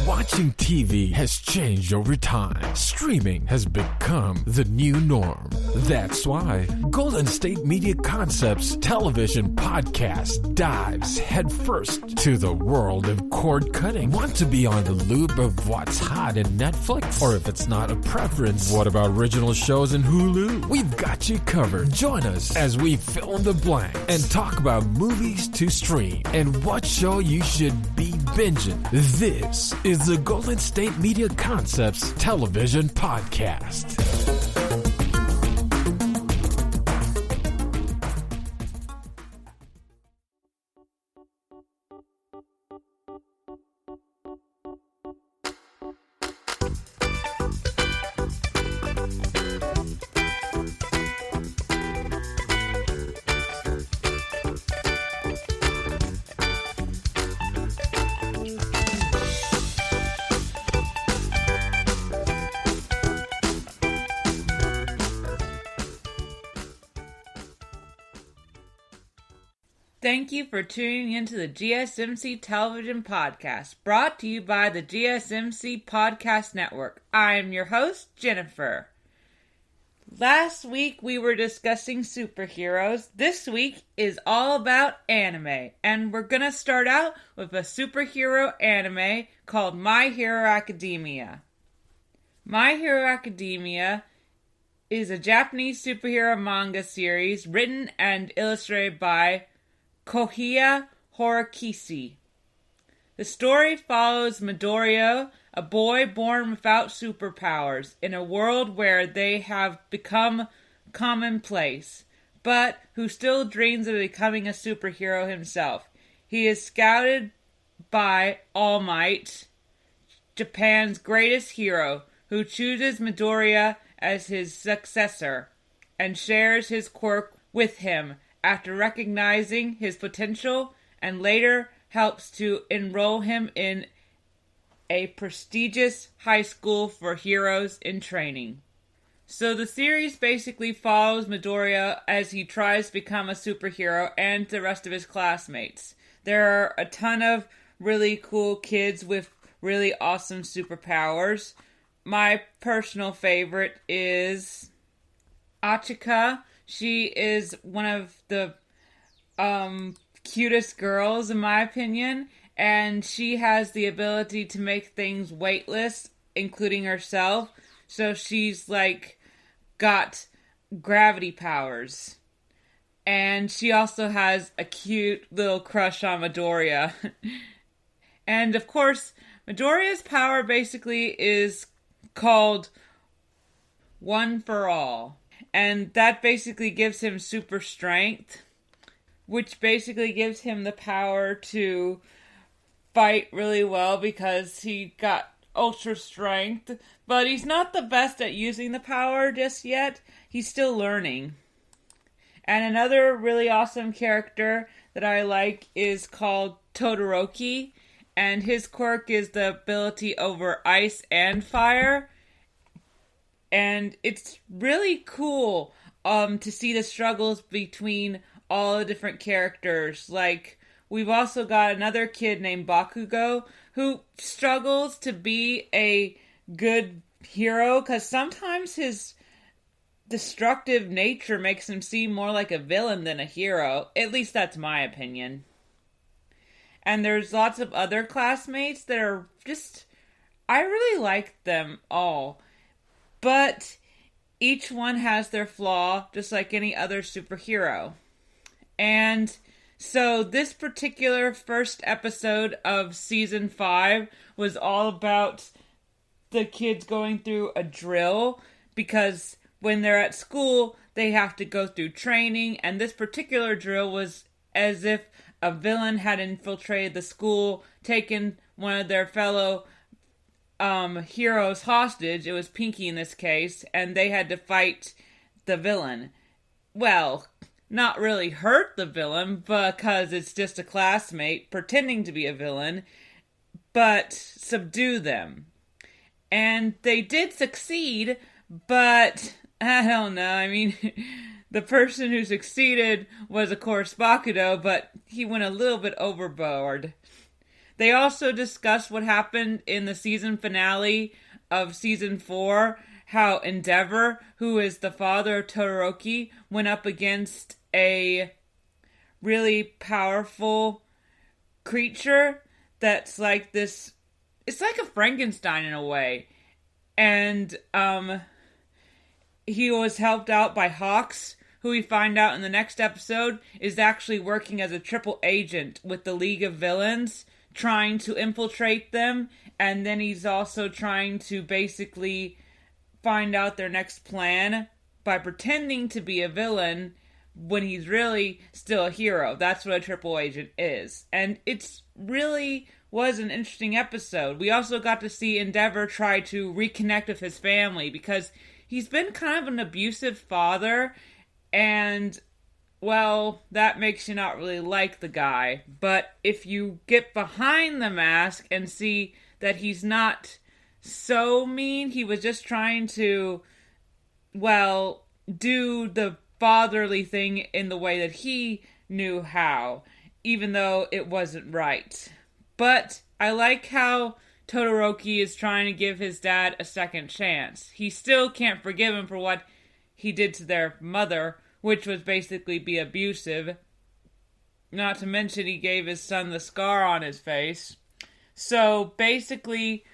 Watching TV has changed over time. Streaming has become the new norm. That's why Golden State Media Concepts television podcast dives headfirst to the world of cord cutting. Want to be on the loop of what's hot in Netflix? Or if it's not a preference, what about original shows in Hulu? We've got you covered. Join us as we fill in the blank and talk about movies to stream and what show you should be binging. This is the Golden State Media Concepts television podcast. Thank you for tuning into the GSMC television podcast, brought to you by the GSMC Podcast Network. I am your host, Jennifer. Last week we were discussing superheroes. This week is all about anime, and we're gonna start out with a superhero anime called My Hero Academia. My Hero Academia is a Japanese superhero manga series written and illustrated by Kohiya Horikisi. The story follows Midoriya, a boy born without superpowers, in a world where they have become commonplace, but who still dreams of becoming a superhero himself. He is scouted by All Might, Japan's greatest hero, who chooses Midoriya as his successor, and shares his quirk with him after recognizing his potential, and later helps to enroll him in a prestigious high school for heroes in training. So the series basically follows Midoriya as he tries to become a superhero and the rest of his classmates. There are a ton of really cool kids with really awesome superpowers. My personal favorite is Achika. She is one of the cutest girls, in my opinion, and she has the ability to make things weightless, including herself. So she's got gravity powers. And she also has a cute little crush on Midoriya. And of course, Midoriya's power basically is called One for All. And that basically gives him super strength, which basically gives him the power to fight really well because he got ultra strength. But he's not the best at using the power just yet. He's still learning. And another really awesome character that I like is called Todoroki. And his quirk is the ability over ice and fire. And it's really cool to see the struggles between all the different characters. We've also got another kid named Bakugo who struggles to be a good hero because sometimes his destructive nature makes him seem more like a villain than a hero. At least that's my opinion. And there's lots of other classmates that are just... I really like them all. But each one has their flaw, just like any other superhero. And so this particular first episode of Season 5 was all about the kids going through a drill, because when they're at school, they have to go through training, and this particular drill was as if a villain had infiltrated the school, taken one of their fellow heroes hostage. It was Pinky in this case, and they had to fight the villain. Well, not really hurt the villain because it's just a classmate pretending to be a villain, but subdue them. And they did succeed, but I don't know. I mean, the person who succeeded was, of course, Bakudo, but he went a little bit overboard. They also discussed what happened in the season finale of season 4, how Endeavor, who is the father of Todoroki, went up against a really powerful creature that's like this. It's like a Frankenstein in a way. And he was helped out by Hawks, who we find out in the next episode is actually working as a triple agent with the League of Villains, trying to infiltrate them. And then he's also trying to basically find out their next plan by pretending to be a villain when he's really still a hero. That's what a triple agent is. And it's really was an interesting episode. We also got to see Endeavor try to reconnect with his family because he's been kind of an abusive father, and, well, that makes you not really like the guy. But if you get behind the mask and see that he's not so mean, he was just trying to, well, do the fatherly thing in the way that he knew how, even though it wasn't right. But I like how Todoroki is trying to give his dad a second chance. He still can't forgive him for what he did to their mother, which was basically be abusive. Not to mention he gave his son the scar on his face. So basically,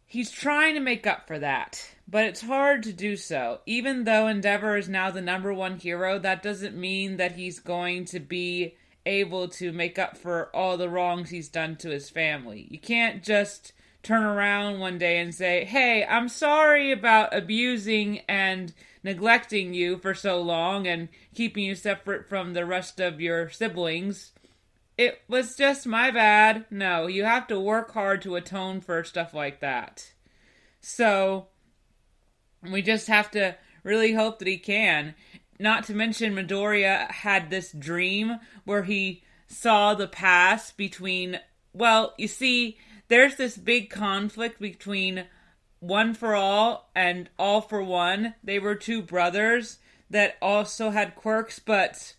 he's trying to make up for that. But it's hard to do so. Even though Endeavor is now the number one hero, that doesn't mean that he's going to be able to make up for all the wrongs he's done to his family. You can't just turn around one day and say, hey, I'm sorry about abusing and neglecting you for so long and keeping you separate from the rest of your siblings. It was just my bad. No, you have to work hard to atone for stuff like that. So we just have to really hope that he can. Not to mention Midoriya had this dream where he saw the past between, well, you see, there's this big conflict between One for All and All for One. They were two brothers that also had quirks, but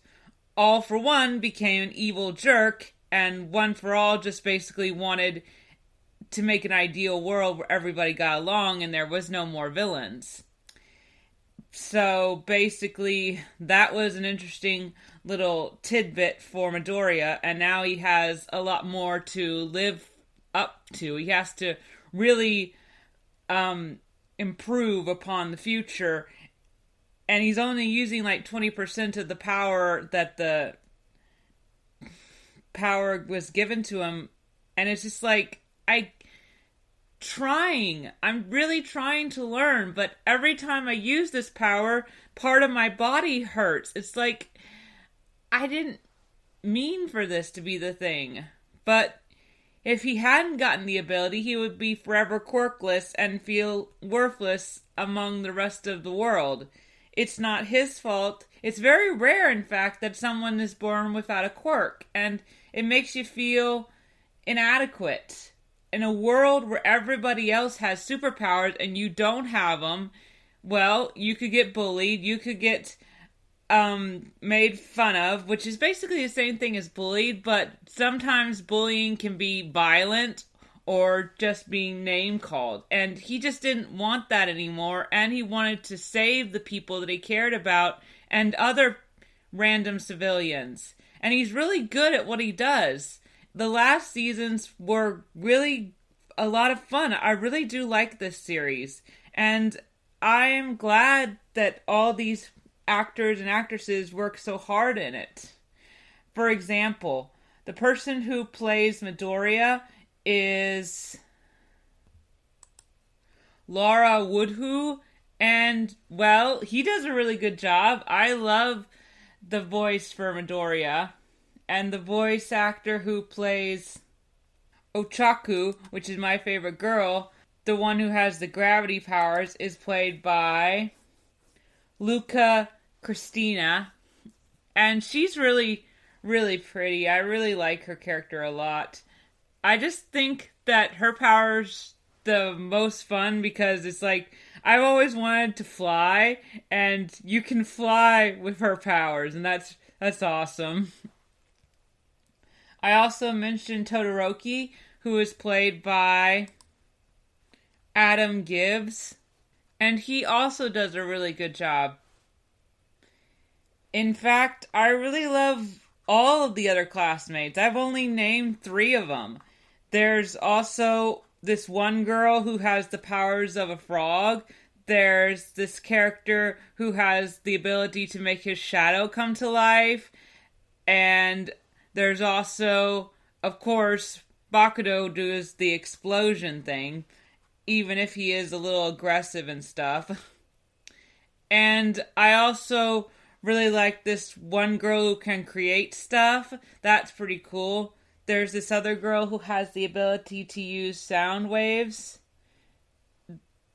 All for One became an evil jerk, and One for All just basically wanted to make an ideal world where everybody got along and there was no more villains. So basically, that was an interesting little tidbit for Midoriya, and now he has a lot more to live up to. He has to really improve upon the future, and he's only using like 20% of the power that the power was given to him, and it's just like, I'm really trying to learn, but every time I use this power, part of my body hurts. It's like, I didn't mean for this to be the thing. But if he hadn't gotten the ability, he would be forever quirkless and feel worthless among the rest of the world. It's not his fault. It's very rare, in fact, that someone is born without a quirk, and it makes you feel inadequate. In a world where everybody else has superpowers and you don't have them, well, you could get bullied, you could get made fun of, which is basically the same thing as bullied, but sometimes bullying can be violent or just being name-called. And he just didn't want that anymore, and he wanted to save the people that he cared about and other random civilians. And he's really good at what he does. The last seasons were really a lot of fun. I really do like this series. And I am glad that all these actors and actresses work so hard in it. For example, the person who plays Midoriya is Laura Woodhue. And, well, he does a really good job. I love the voice for Midoriya. And the voice actor who plays Ochaku, which is my favorite girl, the one who has the gravity powers, is played by Luca Christina. And she's really, really pretty. I really like her character a lot. I just think that her power's the most fun because it's like, I've always wanted to fly, and you can fly with her powers, and that's awesome. I also mentioned Todoroki, who is played by Adam Gibbs, and he also does a really good job. In fact, I really love all of the other classmates. I've only named 3 of them. There's also this one girl who has the powers of a frog. There's this character who has the ability to make his shadow come to life. And there's also, of course, Bakudo does the explosion thing, even if he is a little aggressive and stuff. And I also really like this one girl who can create stuff. That's pretty cool. There's this other girl who has the ability to use sound waves.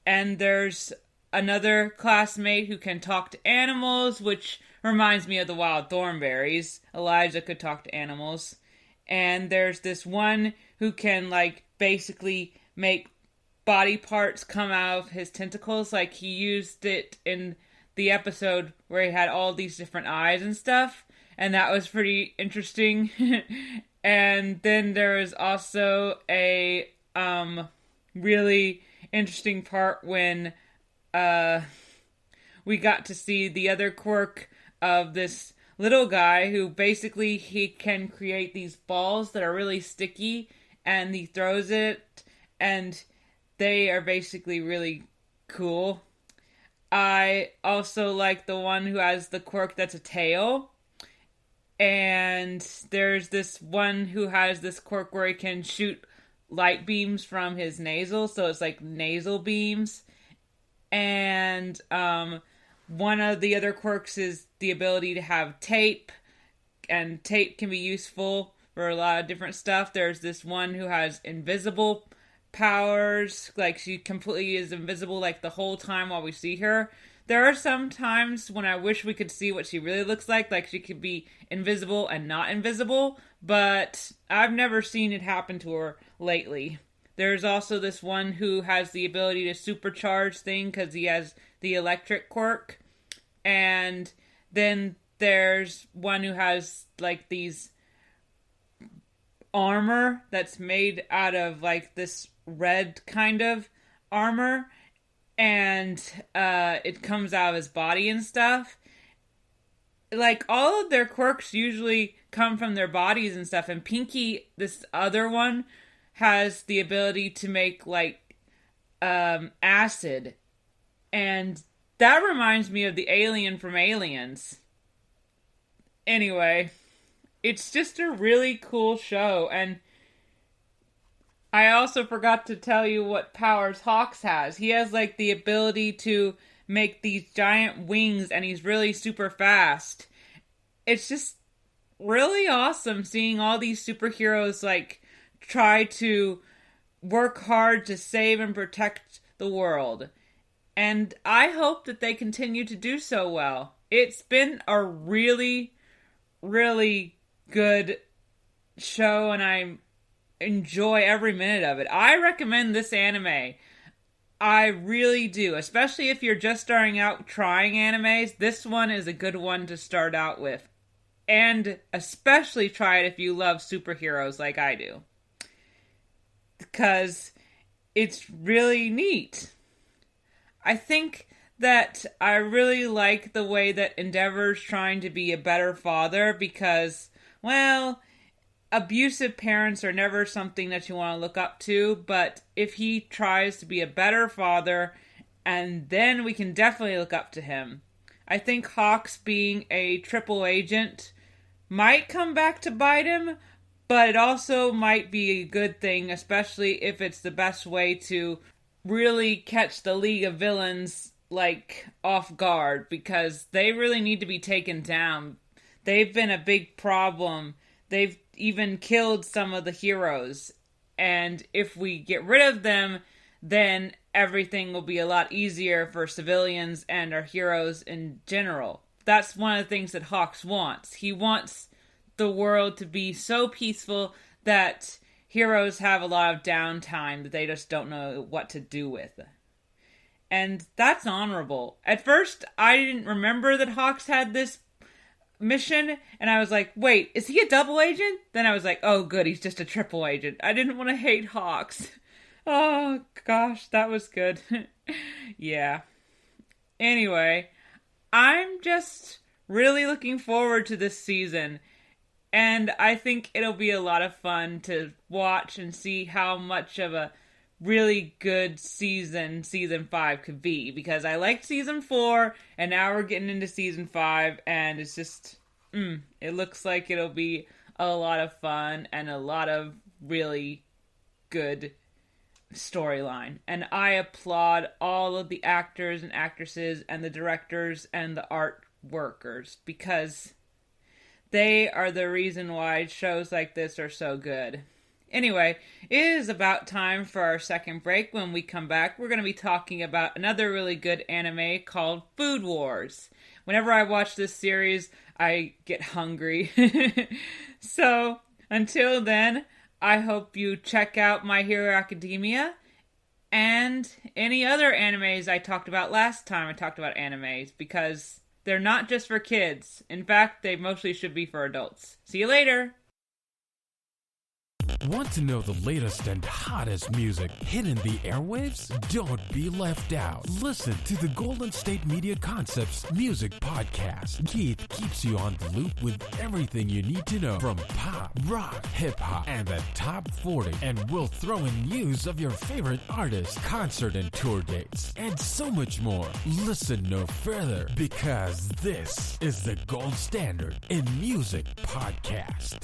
And there's another classmate who can talk to animals, which reminds me of the Wild Thornberrys. Elijah could talk to animals. And there's this one who can, basically make body parts come out of his tentacles. Like, he used it in the episode where he had all these different eyes and stuff, and that was pretty interesting. And then there was also a really interesting part when we got to see the other quirk of this little guy who basically he can create these balls that are really sticky, and he throws it, and they are basically really cool. I also like the one who has the quirk that's a tail. And there's this one who has this quirk where he can shoot light beams from his nasal, so it's like nasal beams. And one of the other quirks is the ability to have tape, and tape can be useful for a lot of different stuff. There's this one who has invisible powers, like she completely is invisible the whole time while we see her. There are some times when I wish we could see what she really looks like she could be invisible and not invisible, but I've never seen it happen to her lately. There's also this one who has the ability to supercharge thing because he has the electric quirk. And then there's one who has these armor that's made out of this red kind of armor, and it comes out of his body and stuff. All of their quirks usually come from their bodies and stuff, and Pinky, this other one, has the ability to make acid, and that reminds me of the alien from Aliens. Anyway, it's just a really cool show, and I also forgot to tell you what powers Hawks has. He has the ability to make these giant wings, and he's really super fast. It's just really awesome seeing all these superheroes try to work hard to save and protect the world. And I hope that they continue to do so well. It's been a really, really good show, and I enjoy every minute of it. I recommend this anime. I really do. Especially if you're just starting out trying animes, this one is a good one to start out with. And especially try it if you love superheroes like I do. Because it's really neat. I think that I really like the way that Endeavor's trying to be a better father because, well, abusive parents are never something that you want to look up to, but if he tries to be a better father, and then we can definitely look up to him. I think Hawks being a triple agent might come back to bite him, but it also might be a good thing, especially if it's the best way to really catch the League of Villains off guard, because they really need to be taken down. They've been a big problem. They've even killed some of the heroes. And if we get rid of them, then everything will be a lot easier for civilians and our heroes in general. That's one of the things that Hawks wants. He wants the world to be so peaceful that heroes have a lot of downtime that they just don't know what to do with. And that's honorable. At first, I didn't remember that Hawks had this mission, and I was like, wait, is he a double agent? Then I was like, oh good, he's just a triple agent. I didn't want to hate Hawks. Oh gosh, that was good. Yeah. Anyway, I'm just really looking forward to this season, and I think it'll be a lot of fun to watch and see how much of a really good season 5 could be, because I liked season 4 and now we're getting into season 5 and it's just it looks like it'll be a lot of fun and a lot of really good storyline. And I applaud all of the actors and actresses and the directors and the art workers, because they are the reason why shows like this are so good. Anyway, it is about time for our second break. When we come back, we're going to be talking about another really good anime called Food Wars. Whenever I watch this series, I get hungry. So, until then, I hope you check out My Hero Academia and any other animes I talked about last time I talked about animes, because they're not just for kids. In fact, they mostly should be for adults. See you later! Want to know the latest and hottest music hitting the airwaves? Don't be left out. Listen to the Golden State Media Concepts Music Podcast. Keith keeps you on the loop with everything you need to know from pop, rock, hip-hop, and the top 40. And we'll throw in news of your favorite artists, concert and tour dates, and so much more. Listen no further, because this is the gold standard in music podcast.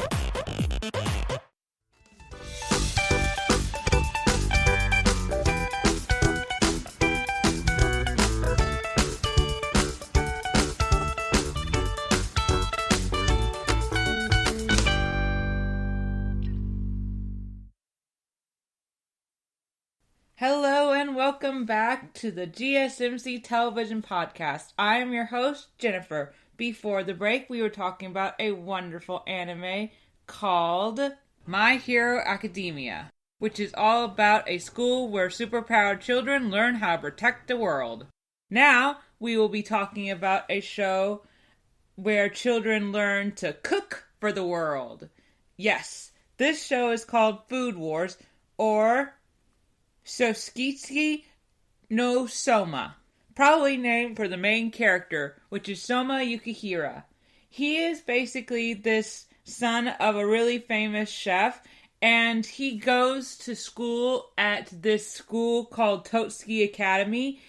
Hello and welcome back to the GSMC Television Podcast. I am your host, Jennifer. Before the break, we were talking about a wonderful anime called My Hero Academia, which is all about a school where superpowered children learn how to protect the world. Now, we will be talking about a show where children learn to cook for the world. Yes, this show is called Food Wars, or Soskitsuki no Soma, probably named for the main character, which is Soma Yukihira. He is basically this son of a really famous chef, and he goes to school at this school called Totsuki Academy,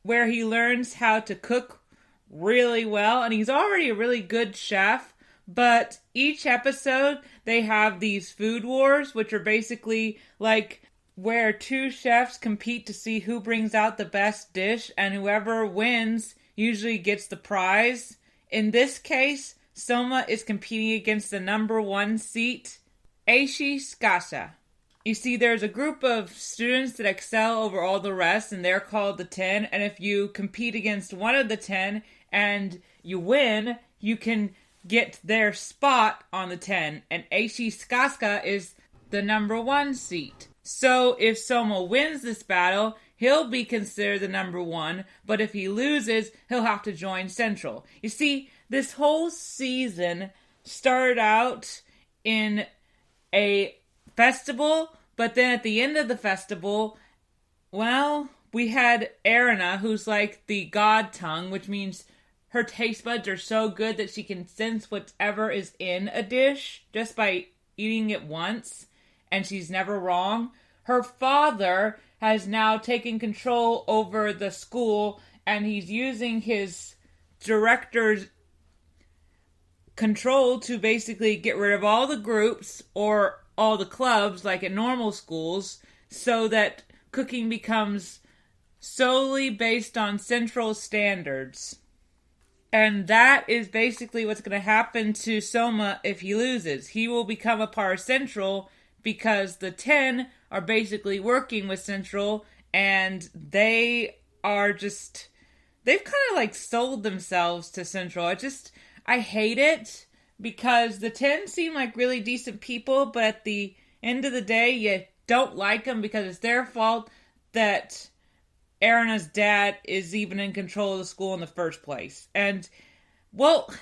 where he learns how to cook really well, and he's already a really good chef. But each episode, they have these food wars, which are basically like where two chefs compete to see who brings out the best dish, and whoever wins usually gets the prize. In this case, Soma is competing against the number 1 seat, Aishi Skasa. You see, there's a group of students that excel over all the rest, and they're called the 10, and if you compete against one of the 10 and you win, you can get their spot on the 10, and Aishi Skasa is the number 1 seat. So if Soma wins this battle, he'll be considered the number 1, but if he loses, he'll have to join Central. You see, this whole season started out in a festival, but then at the end of the festival, well, we had Erina, who's like the god tongue, which means her taste buds are so good that she can sense whatever is in a dish just by eating it once, and she's never wrong. Her father has now taken control over the school, and he's using his director's control to basically get rid of all the groups or all the clubs like at normal schools, so that cooking becomes solely based on central standards. And that is basically what's going to happen to Soma if he loses. He will become a part of Central because the 10 are basically working with Central, and they've kind of like sold themselves to Central. I hate it because the 10 seem like really decent people, but at the end of the day, you don't like them because it's their fault that Erina's dad is even in control of the school in the first place. And, well,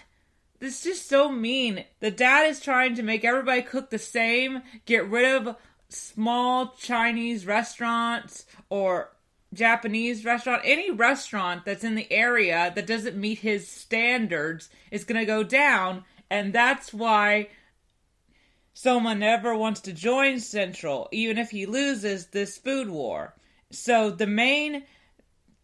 This is just so mean. The dad is trying to make everybody cook the same, get rid of small Chinese restaurants or Japanese restaurant. Any restaurant that's in the area that doesn't meet his standards is going to go down, and that's why Soma never wants to join Central, even if he loses this food war. So the main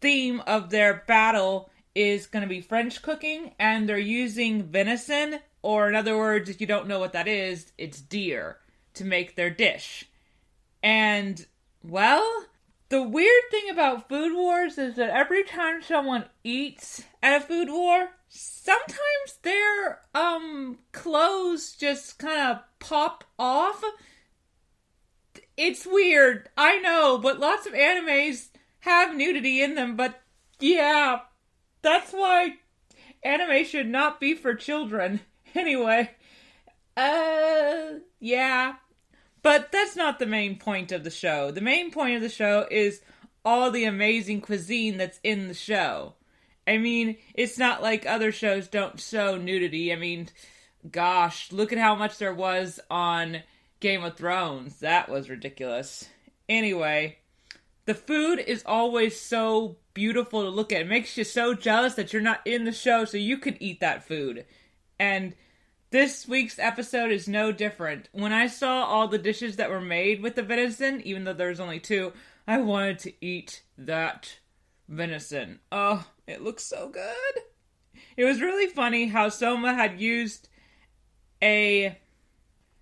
theme of their battle is going to be French cooking, and they're using venison, or in other words, if you don't know what that is, it's deer, to make their dish. And, well, the weird thing about food wars is that every time someone eats at a food war, sometimes their clothes just kind of pop off. It's weird, I know, but lots of animes have nudity in them, but yeah, that's why anime should not be for children. Anyway, yeah. But that's not the main point of the show. The main point of the show is all the amazing cuisine that's in the show. I mean, it's not like other shows don't show nudity. I mean, gosh, look at how much there was on Game of Thrones. That was ridiculous. Anyway, the food is always so beautiful to look at. It makes you so jealous that you're not in the show so you can eat that food. And this week's episode is no different. When I saw all the dishes that were made with the venison, even though there's only 2, I wanted to eat that venison. Oh, it looks so good. It was really funny how Soma had used a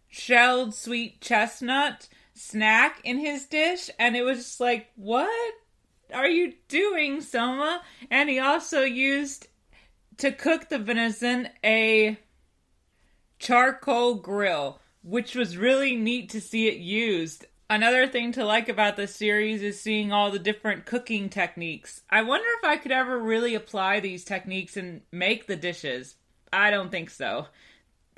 shelled sweet chestnut snack in his dish, and it was just like, what are you doing, Soma? And he also used, to cook the venison, a charcoal grill, which was really neat to see it used. Another thing to like about this series is seeing all the different cooking techniques. I wonder if I could ever really apply these techniques and make the dishes. I don't think so.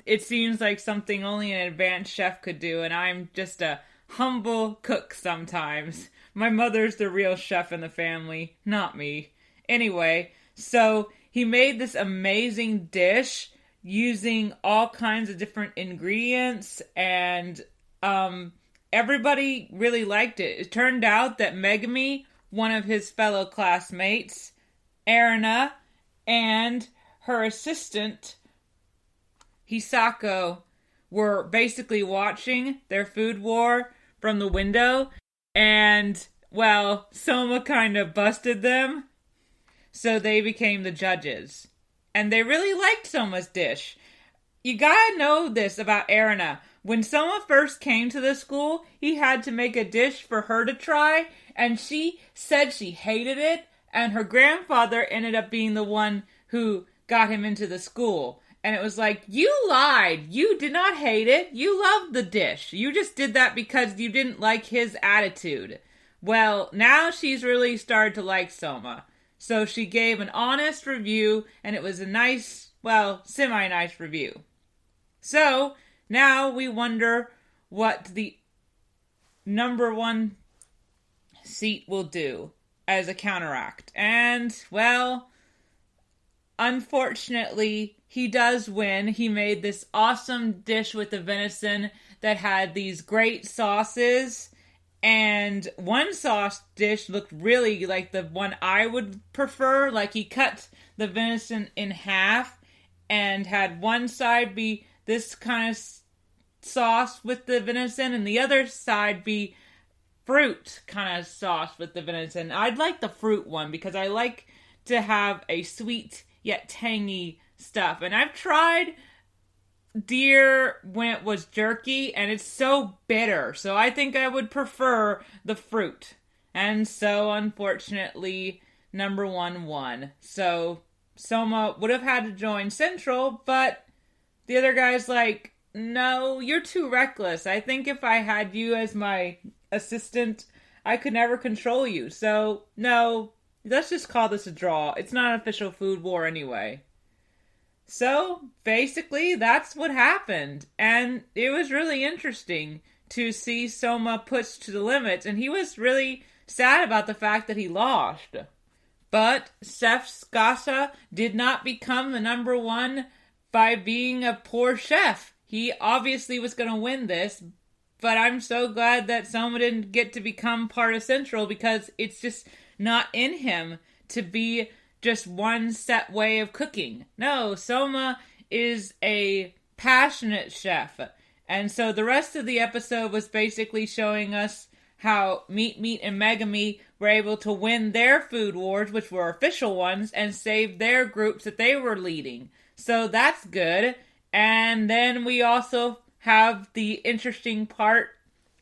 It seems like something only an advanced chef could do, and I'm just a humble cook sometimes. My mother's the real chef in the family, not me. Anyway, so he made this amazing dish using all kinds of different ingredients, and everybody really liked it. It turned out that Megami, one of his fellow classmates, Erina, and her assistant, Hisako, were basically watching their food war from the window, and, well, Soma kind of busted them, so they became the judges. And they really liked Soma's dish. You gotta know this about Erina. When Soma first came to the school, he had to make a dish for her to try, and she said she hated it, and her grandfather ended up being the one who got him into the school. And it was like, you lied. You did not hate it. You loved the dish. You just did that because you didn't like his attitude. Well, now she's really started to like Soma. So she gave an honest review, and it was a nice, well, semi-nice review. So now we wonder what the number 1 seat will do as a counteract. And, well, unfortunately, he does win. He made this awesome dish with the venison that had these great sauces. And one sauce dish looked really like the one I would prefer. Like, he cut the venison in half and had one side be this kind of sauce with the venison and the other side be fruit kind of sauce with the venison. I'd like the fruit one because I like to have a sweet yet tangy stuff. And I've tried deer when it was jerky, and it's so bitter, so I think I would prefer the fruit. And so, unfortunately, number 1 won. So, Soma would have had to join Central, but the other guy's like, no, you're too reckless. I think if I had you as my assistant, I could never control you. So, no, let's just call this a draw. It's not an official food war anyway. So, basically, that's what happened. And it was really interesting to see Soma pushed to the limit. And he was really sad about the fact that he lost. But Seth Skasa did not become the number 1 by being a poor chef. He obviously was going to win this, but I'm so glad that Soma didn't get to become part of Central, because it's just not in him to be just one set way of cooking. No, Soma is a passionate chef. And so the rest of the episode was basically showing us how Meat and Megami were able to win their food wars, which were official ones, and save their groups that they were leading. So that's good. And then we also have the interesting part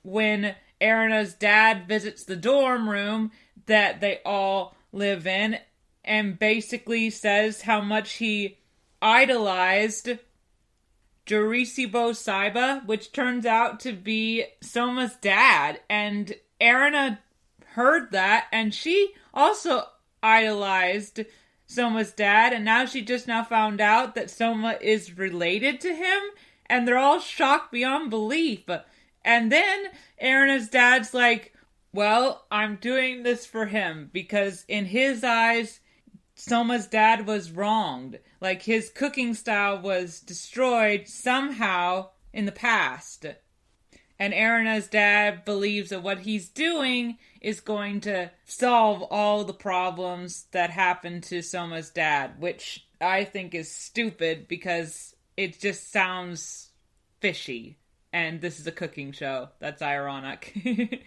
when Erina's dad visits the dorm room that they all live in and basically says how much he idolized Jurisibo Saiba, which turns out to be Soma's dad. And Erina heard that, and she also idolized Soma's dad, and now she just now found out that Soma is related to him, and they're all shocked beyond belief. And then Erina's dad's like, well, I'm doing this for him, because in his eyes, Soma's dad was wronged. Like, his cooking style was destroyed somehow in the past. And Erina's dad believes that what he's doing is going to solve all the problems that happened to Soma's dad, which I think is stupid because it just sounds fishy. And this is a cooking show. That's ironic.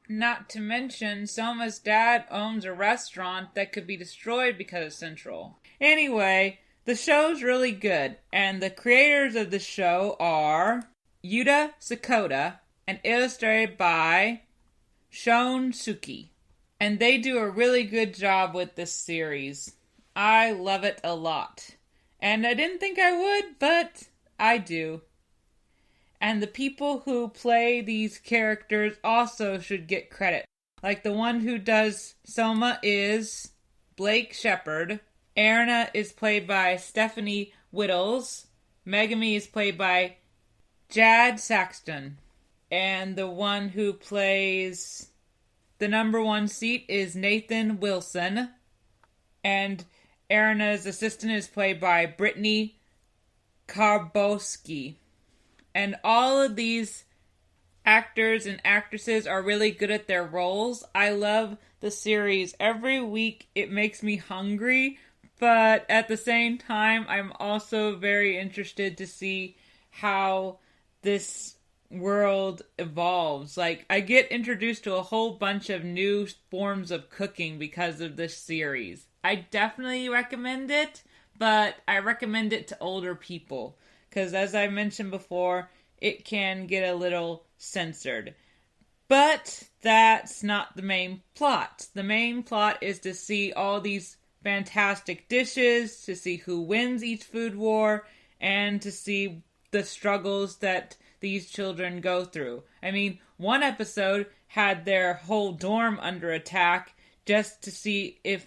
Not to mention, Soma's dad owns a restaurant that could be destroyed because of Central. Anyway, the show's really good, and the creators of the show are Yuta Sakota and illustrated by Shon Suki. And they do a really good job with this series. I love it a lot. And I didn't think I would, but I do. And the people who play these characters also should get credit. Like, the one who does Soma is Blake Shepard. Erina is played by Stephanie Whittles. Megami is played by Jad Saxton. And the one who plays the number one seat is Nathan Wilson. And Erina's assistant is played by Brittany Karbowski. And all of these actors and actresses are really good at their roles. I love the series. Every week it makes me hungry, but at the same time, I'm also very interested to see how this world evolves. Like, I get introduced to a whole bunch of new forms of cooking because of this series. I definitely recommend it, but I recommend it to older people. Because as I mentioned before, it can get a little censored. But that's not the main plot. The main plot is to see all these fantastic dishes, to see who wins each food war, and to see the struggles that these children go through. I mean, one episode had their whole dorm under attack just to see if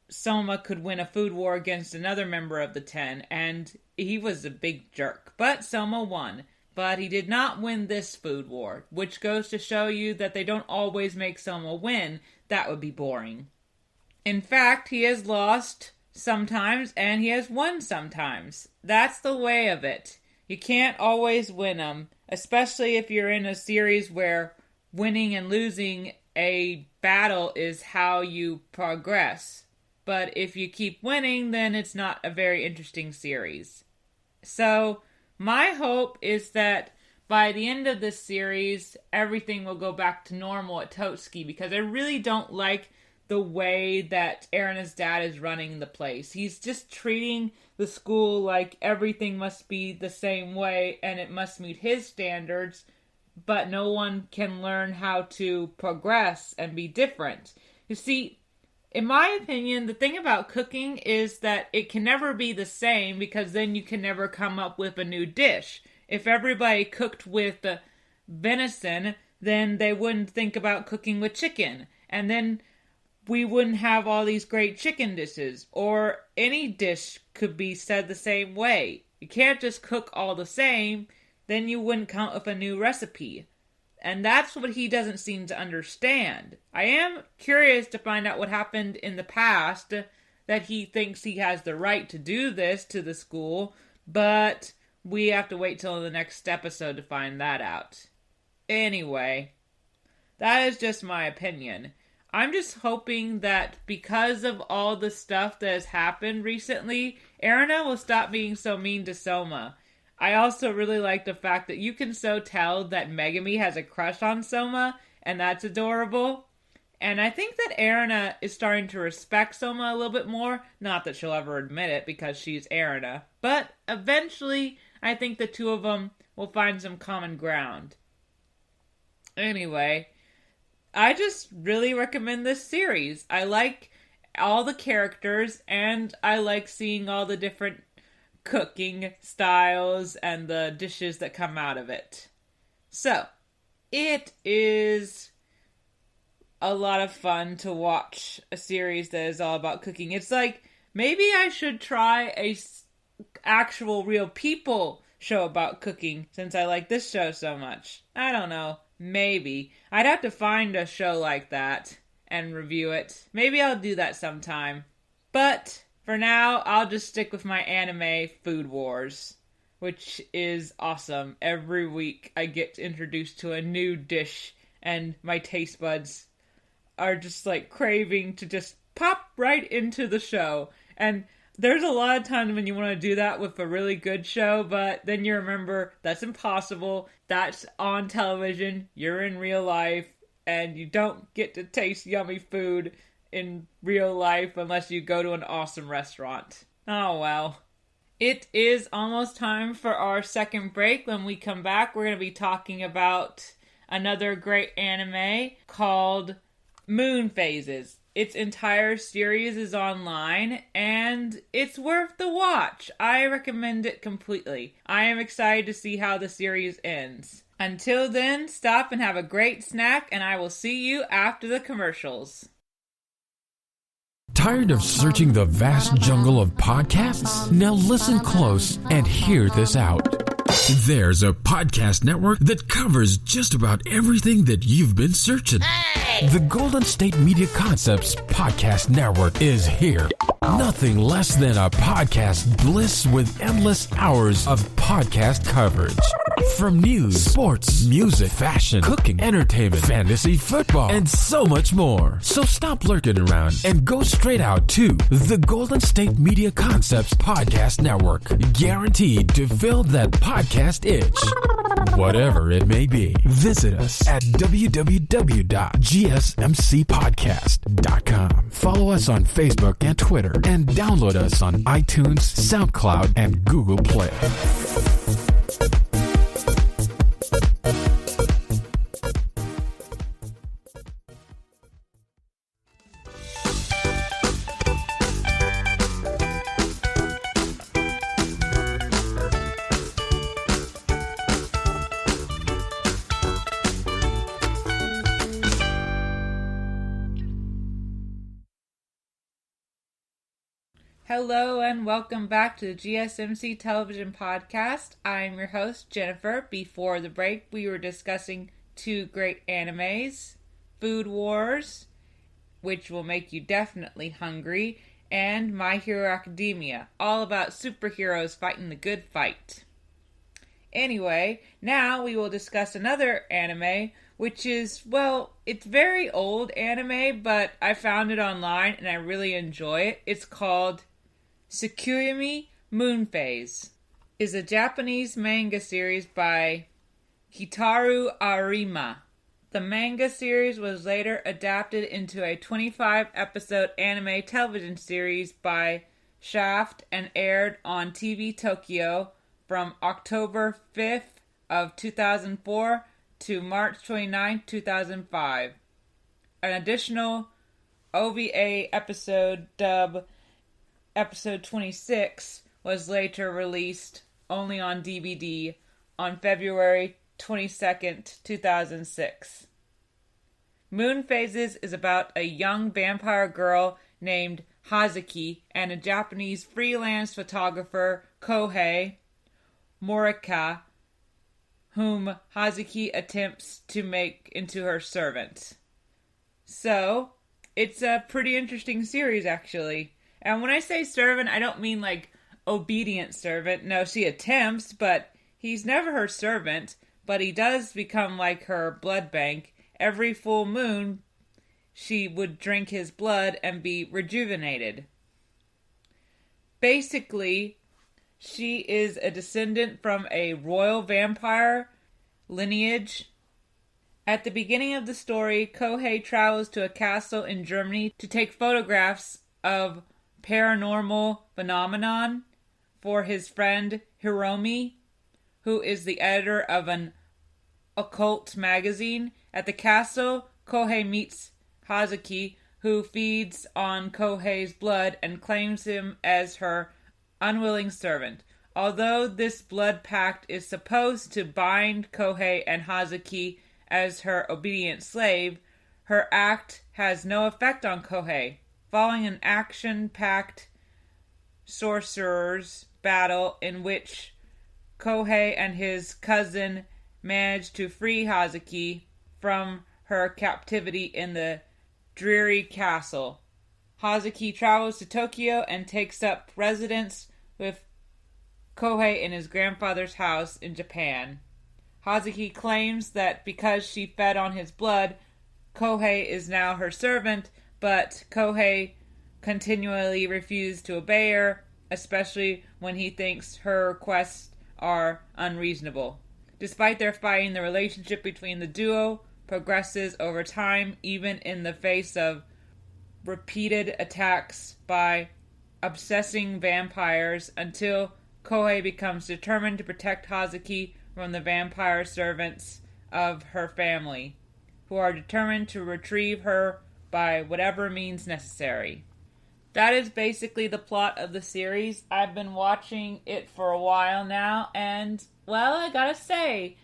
Soma could win a food war against another member of the 10, and he was a big jerk. But Soma won. But he did not win this food war, which goes to show you that they don't always make Soma win. That would be boring. In fact, he has lost sometimes, and he has won sometimes. That's the way of it. You can't always win them, especially if you're in a series where winning and losing a battle is how you progress. But if you keep winning, then it's not a very interesting series. So, my hope is that by the end of this series, everything will go back to normal at Totsuki, because I really don't like the way that Erina's dad is running the place. He's just treating the school like everything must be the same way and it must meet his standards, but no one can learn how to progress and be different. You see, in my opinion, the thing about cooking is that it can never be the same, because then you can never come up with a new dish. If everybody cooked with venison, then they wouldn't think about cooking with chicken. And then we wouldn't have all these great chicken dishes. Or any dish could be said the same way. You can't just cook all the same, then you wouldn't come up with a new recipe. And that's what he doesn't seem to understand. I am curious to find out what happened in the past, that he thinks he has the right to do this to the school, but we have to wait till the next episode to find that out. Anyway, that is just my opinion. I'm just hoping that because of all the stuff that has happened recently, Erina will stop being so mean to Soma. I also really like the fact that you can so tell that Megami has a crush on Soma, and that's adorable. And I think that Erina is starting to respect Soma a little bit more. Not that she'll ever admit it because she's Erina. But eventually, I think the two of them will find some common ground. Anyway, I just really recommend this series. I like all the characters, and I like seeing all the different cooking styles and the dishes that come out of it. So, it is a lot of fun to watch a series that is all about cooking. It's like, maybe I should try a actual real people show about cooking since I like this show so much. I don't know. Maybe. I'd have to find a show like that and review it. Maybe I'll do that sometime. But for now, I'll just stick with my anime Food Wars, which is awesome. Every week I get introduced to a new dish and my taste buds are just like craving to just pop right into the show. And there's a lot of times when you want to do that with a really good show, but then you remember that's impossible. That's on television. You're in real life, and you don't get to taste yummy food in real life unless you go to an awesome restaurant. Oh well. It is almost time for our second break. When we come back, we're going to be talking about another great anime called Moon Phases. Its entire series is online, and it's worth the watch. I recommend it completely. I am excited to see how the series ends. Until then, stop and have a great snack, and I will see you after the commercials. Tired of searching the vast jungle of podcasts? Now listen close and hear this out. There's a podcast network that covers just about everything that you've been searching. The Golden State Media Concepts Podcast Network is here. Nothing less than a podcast bliss with endless hours of podcast coverage. From news, sports, music, fashion, cooking, entertainment, fantasy, football, and so much more. So stop lurking around and go straight out to the Golden State Media Concepts Podcast Network. Guaranteed to fill that podcast itch. Whatever it may be. Visit us at www.gsmcpodcast.com. Follow us on Facebook and Twitter, and download us on iTunes, SoundCloud, and Google Play. Hello and welcome back to the GSMC Television Podcast. I'm your host, Jennifer. Before the break, we were discussing two great animes, Food Wars, which will make you definitely hungry, and My Hero Academia, all about superheroes fighting the good fight. Anyway, now we will discuss another anime, which is, well, it's very old anime, but I found it online and I really enjoy it. It's called Tsukuyomi Moon Phase. Is a Japanese manga series by Kitaru Arima. The manga series was later adapted into a 25-episode anime television series by Shaft and aired on TV Tokyo from October 5th of 2004 to March 29, 2005. An additional OVA episode dubbed Episode 26 was later released only on DVD on February 22nd, 2006. Moon Phases is about a young vampire girl named Hazuki and a Japanese freelance photographer, Kohei Morika, whom Hazuki attempts to make into her servant. So, it's a pretty interesting series, actually. And when I say servant, I don't mean like obedient servant. No, she attempts, but he's never her servant. But he does become like her blood bank. Every full moon, she would drink his blood and be rejuvenated. Basically, she is a descendant from a royal vampire lineage. At the beginning of the story, Kohei travels to a castle in Germany to take photographs of paranormal phenomenon for his friend Hiromi, who is the editor of an occult magazine. At the castle, Kohei meets Hazuki, who feeds on Kohei's blood and claims him as her unwilling servant. Although this blood pact is supposed to bind Kohei and Hazuki as her obedient slave, her act has no effect on Kohei. Following an action-packed sorcerer's battle in which Kohei and his cousin manage to free Hazuki from her captivity in the dreary castle, Hazuki travels to Tokyo and takes up residence with Kohei in his grandfather's house in Japan. Hazuki claims that because she fed on his blood, Kohei is now her servant, but Kohei continually refuses to obey her, especially when he thinks her requests are unreasonable. Despite their fighting, the relationship between the duo progresses over time, even in the face of repeated attacks by obsessing vampires, until Kohei becomes determined to protect Hazuki from the vampire servants of her family, who are determined to retrieve her by whatever means necessary. That is basically the plot of the series. I've been watching it for a while now, and, well, I gotta say,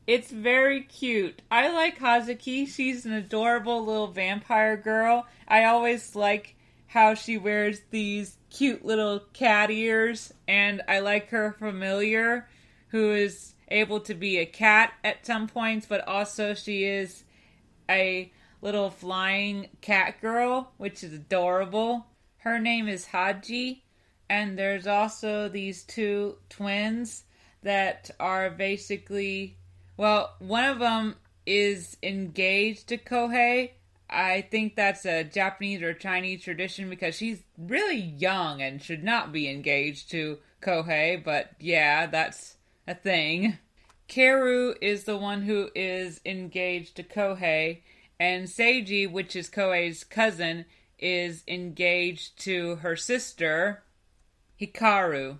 it's very cute. I like Hazuki. She's an adorable little vampire girl. I always like how she wears these cute little cat ears, and I like her familiar, who is able to be a cat at some points, but also she is a little flying cat girl, which is adorable. Her name is Haji, and there's also these two twins that are basically, well, one of them is engaged to Kohei. I think that's a Japanese or Chinese tradition because she's really young and should not be engaged to Kohei, but yeah, that's a thing. Kaoru is the one who is engaged to Kohei, and Seiji, which is Kohei's cousin, is engaged to her sister, Hikaru.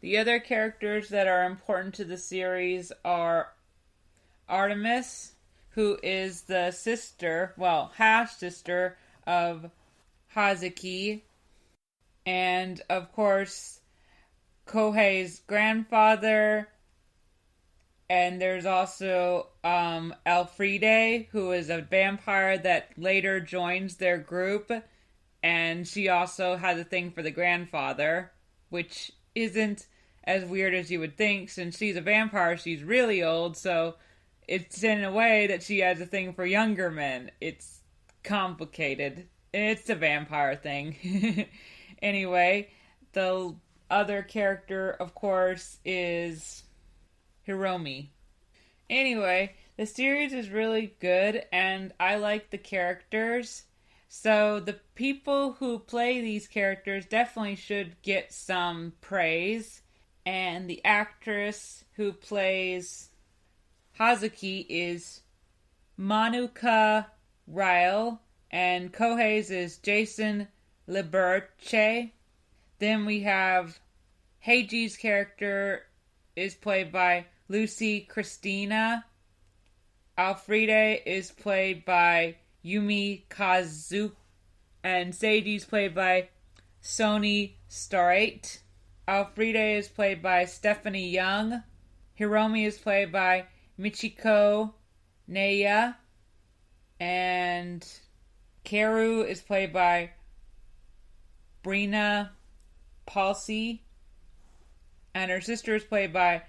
The other characters that are important to the series are Artemis, who is the sister, well, half-sister of Hazuki, and, of course, Kohei's grandfather, and there's also Elfriede, who is a vampire that later joins their group, and she also has a thing for the grandfather, which isn't as weird as you would think. Since she's a vampire, she's really old, so it's in a way that she has a thing for younger men. It's complicated. It's a vampire thing. Anyway, the other character, of course, is Hiromi. Anyway, the series is really good, and I like the characters. So the people who play these characters definitely should get some praise. And the actress who plays Hazuki is Manuka Ryle, and Kohei's is Jason Liberche. Then we have Heiji's character is played by Lucy Christina. Alfrede is played by Yumi Kazu, and Seiji's played by Sony Starrett. Alfrede is played by Stephanie Young. Hiromi is played by Michiko Neya. And Kaoru is played by Brina Palsy. And her sister is played by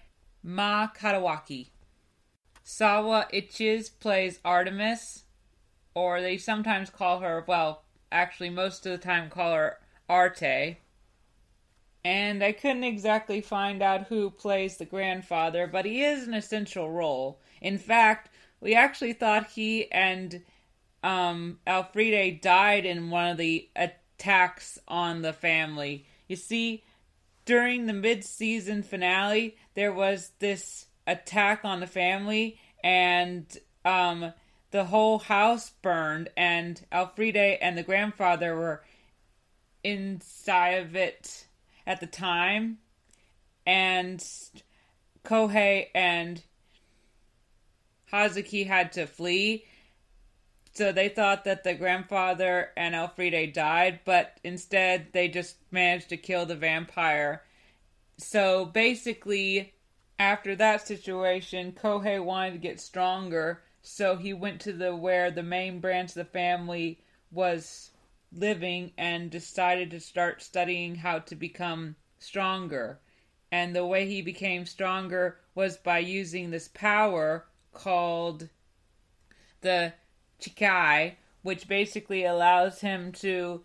Ma Katawaki. Sawa Ichiz plays Artemis, or they sometimes call her, well, actually most of the time call her Arte. And I couldn't exactly find out who plays the grandfather, but he is an essential role. In fact, we actually thought he and Alfrede died in one of the attacks on the family. You see, during the mid-season finale, there was this attack on the family, and the whole house burned, and Alfrede and the grandfather were inside of it at the time, and Kohei and Hazuki had to flee. So they thought that the grandfather and Alfrede died, but instead they just managed to kill the vampire. So basically, after that situation, Kohei wanted to get stronger, so he went to where the main branch of the family was living and decided to start studying how to become stronger. And the way he became stronger was by using this power called the Chikai, which basically allows him to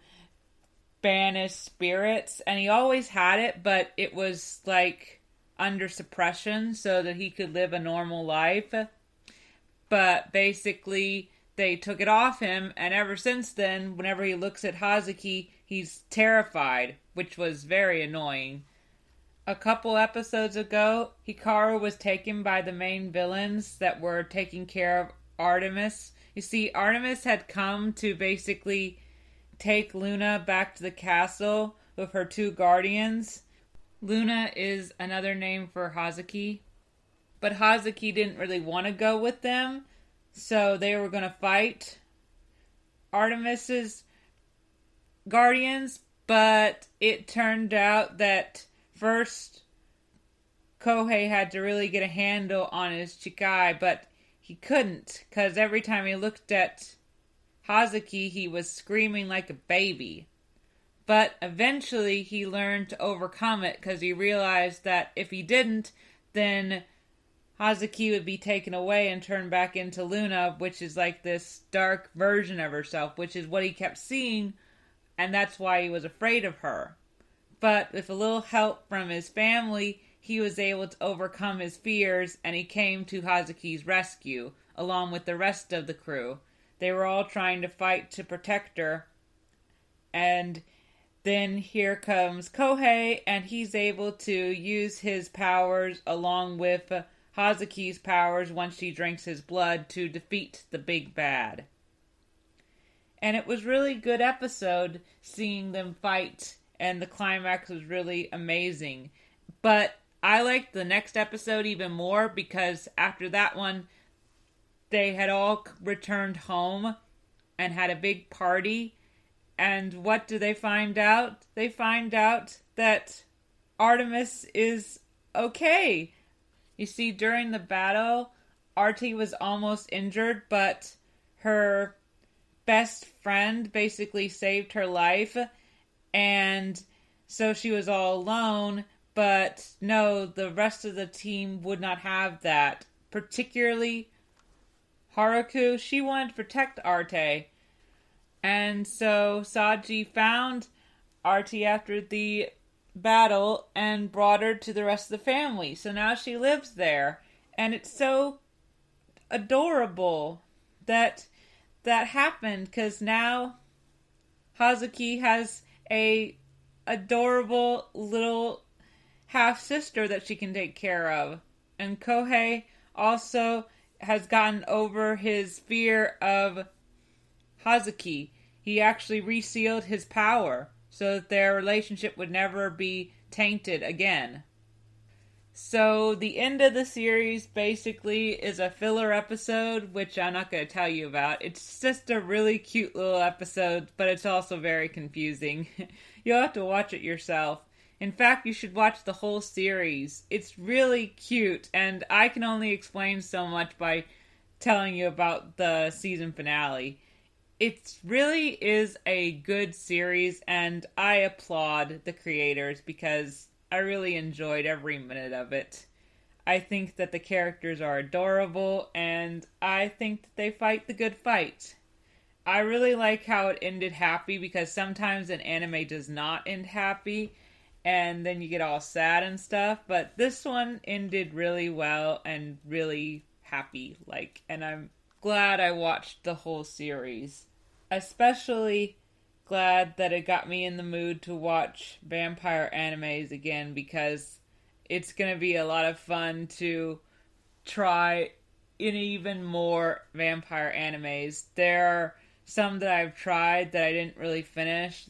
banish spirits. And he always had it, but it was like under suppression so that he could live a normal life. But basically, they took it off him, and ever since then, whenever he looks at Hazuki, he's terrified, which was very annoying. A couple episodes ago, Hikaru was taken by the main villains that were taking care of Artemis. You see, Artemis had come to basically take Luna back to the castle with her two guardians. Luna is another name for Hazuki. But Hazuki didn't really want to go with them, so they were going to fight Artemis's guardians, but it turned out that first Kohei had to really get a handle on his Chikai, but he couldn't, because every time he looked at Hazuki, he was screaming like a baby. But eventually he learned to overcome it, because he realized that if he didn't, then Hazuki would be taken away and turned back into Luna, which is like this dark version of herself, which is what he kept seeing, and that's why he was afraid of her. But with a little help from his family, he was able to overcome his fears, and he came to Hazuki's rescue, along with the rest of the crew. They were all trying to fight to protect her, and then here comes Kohei, and he's able to use his powers along with Hazuki's powers once she drinks his blood to defeat the big bad. And it was really good episode seeing them fight, and the climax was really amazing. But I liked the next episode even more because after that one, they had all returned home and had a big party. And what do they find out? They find out that Artemis is okay. You see, during the battle, Artie was almost injured, but her best friend basically saved her life. And so she was all alone. But no, the rest of the team would not have that. Particularly Haruko, she wanted to protect Arte. And so Saji found Arte after the battle and brought her to the rest of the family. So now she lives there. And it's so adorable that that happened, because now Hazuki has a adorable little half-sister that she can take care of. And Kohei also has gotten over his fear of Hazuki. He actually resealed his power so that their relationship would never be tainted again. So the end of the series basically is a filler episode, which I'm not going to tell you about. It's just a really cute little episode, but it's also very confusing. You'll have to watch it yourself. In fact, you should watch the whole series. It's really cute, and I can only explain so much by telling you about the season finale. It really is a good series, and I applaud the creators because I really enjoyed every minute of it. I think that the characters are adorable, and I think that they fight the good fight. I really like how it ended happy, because sometimes an anime does not end happy, and then you get all sad and stuff. But this one ended really well and really happy, and I'm glad I watched the whole series. Especially glad that it got me in the mood to watch vampire animes again, because it's going to be a lot of fun to try in even more vampire animes. There are some that I've tried that I didn't really finish.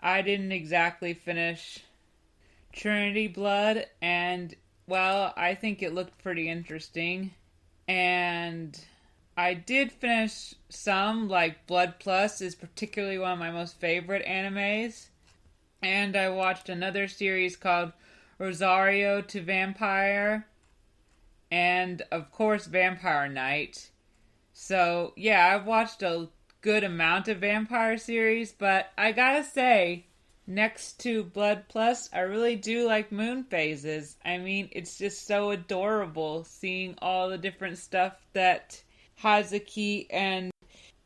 I didn't exactly finish Trinity Blood, and, well, I think it looked pretty interesting. And I did finish some, Blood Plus is particularly one of my most favorite animes. And I watched another series called Rosario to Vampire. And, of course, Vampire Knight. So, yeah, I've watched a good amount of vampire series, but I gotta say, next to Blood Plus, I really do like Moon Phases. I mean, it's just so adorable seeing all the different stuff that Hazuki and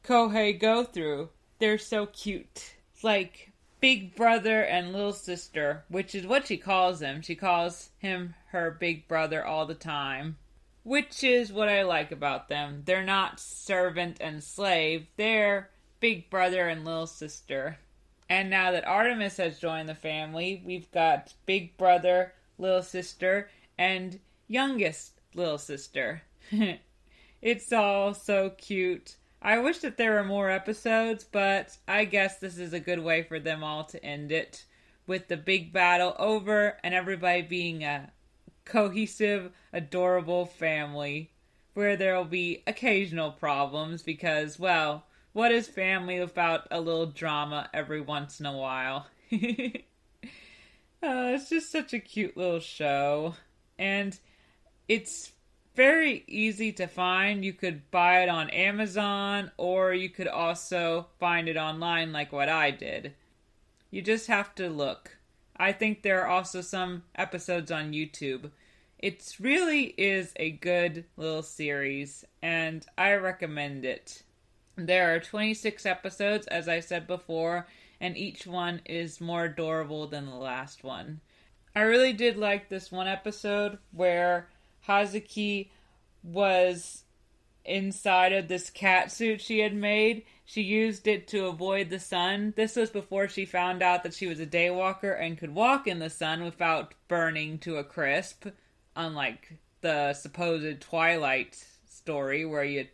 Kohei go through. They're so cute. It's like big brother and little sister, which is what she calls him. She calls him her big brother all the time. Which is what I like about them. They're not servant and slave. They're big brother and little sister. And now that Artemis has joined the family, we've got big brother, little sister, and youngest little sister. It's all so cute. I wish that there were more episodes, but I guess this is a good way for them all to end it, with the big battle over and everybody being a cohesive, adorable family, where there'll be occasional problems because, well, what is family without a little drama every once in a while? It's just such a cute little show, and it's very easy to find. You could buy it on Amazon, or you could also find it online like what I did. You just have to look. I think there are also some episodes on YouTube. It really is a good little series, and I recommend it. There are 26 episodes, as I said before, and each one is more adorable than the last one. I really did like this one episode where Hazuki was inside of this cat suit she had made. She used it to avoid the sun. This was before she found out that she was a daywalker and could walk in the sun without burning to a crisp, unlike the supposed Twilight story where you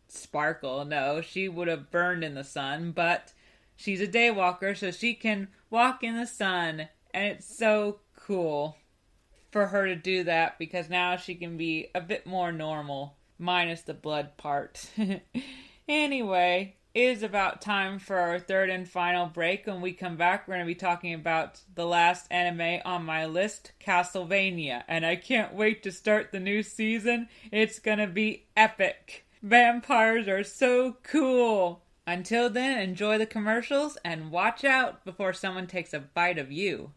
sparkle. No, she would have burned in the sun, but she's a daywalker, so she can walk in the sun, and it's so cool for her to do that, because now she can be a bit more normal, minus the blood part. Anyway, it is about time for our third and final break. When we come back, we're going to be talking about the last anime on my list, Castlevania, and I can't wait to start the new season. It's going to be epic. Vampires are so cool. Until then, enjoy the commercials and watch out before someone takes a bite of you.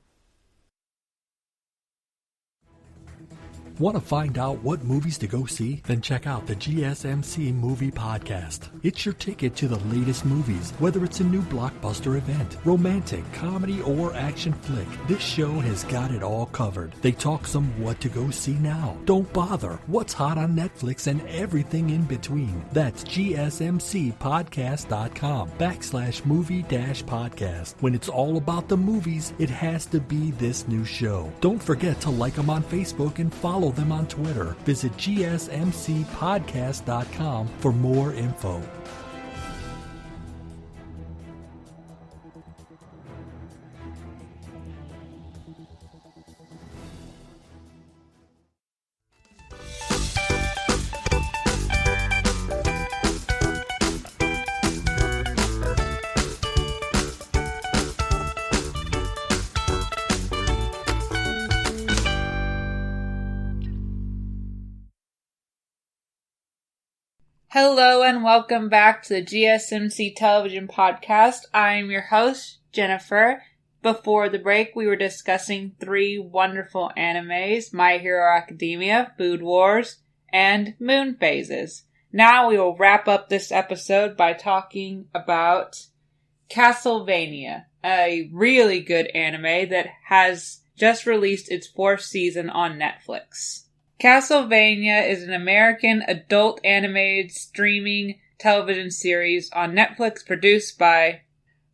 Want to find out what movies to go see? Then check out the GSMC Movie Podcast. It's your ticket to the latest movies, whether it's a new blockbuster event, romantic, comedy, or action flick. This show has got it all covered. They talk some what to go see now. Don't bother. What's hot on Netflix and everything in between. That's gsmcpodcast.com/movie-podcast. When it's all about the movies, it has to be this new show. Don't forget to like them on Facebook and follow them on Twitter. Visit gsmcpodcast.com for more info. Hello and welcome back to the GSMC Television Podcast. I am your host, Jennifer. Before the break, we were discussing 3 wonderful animes, My Hero Academia, Food Wars, and Moon Phases. Now we will wrap up this episode by talking about Castlevania, a really good anime that has just released its 4th season on Netflix. Castlevania is an American adult animated streaming television series on Netflix produced by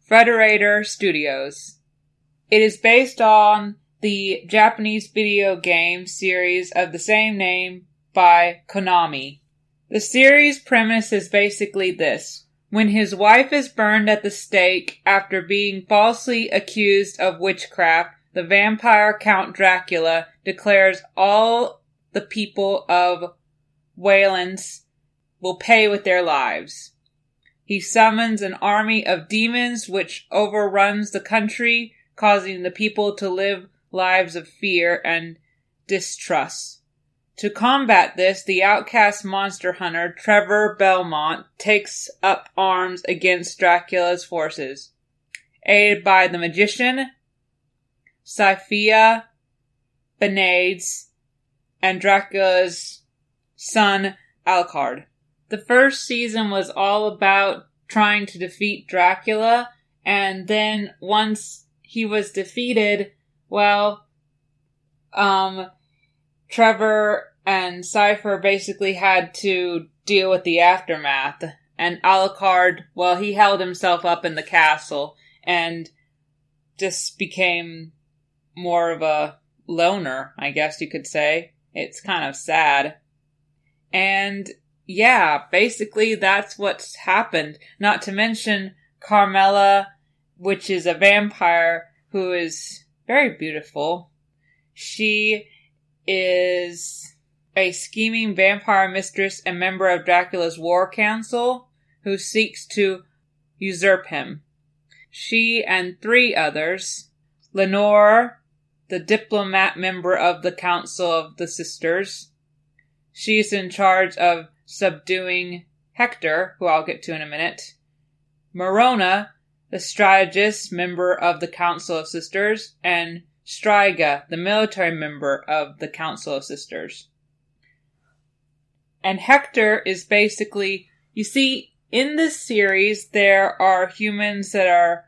Frederator Studios. It is based on the Japanese video game series of the same name by Konami. The series premise is basically this. When his wife is burned at the stake after being falsely accused of witchcraft, the vampire Count Dracula declares all the people of Waylands will pay with their lives. He summons an army of demons which overruns the country, causing the people to live lives of fear and distrust. To combat this, the outcast monster hunter Trevor Belmont takes up arms against Dracula's forces. Aided by the magician, Sophia Benades, and Dracula's son, Alucard. The first season was all about trying to defeat Dracula, and then once he was defeated, Trevor and Cypher basically had to deal with the aftermath. And Alucard, he held himself up in the castle and just became more of a loner, I guess you could say. It's kind of sad. And yeah, basically that's what's happened. Not to mention Carmela, which is a vampire who is very beautiful. She is a scheming vampire mistress and member of Dracula's war council who seeks to usurp him. She and 3 others, Lenore, the diplomat member of the Council of the Sisters. She's in charge of subduing Hector, who I'll get to in a minute. Morona, the strategist member of the Council of Sisters, and Striga, the military member of the Council of Sisters. And Hector is basically, you see, in this series, there are humans that are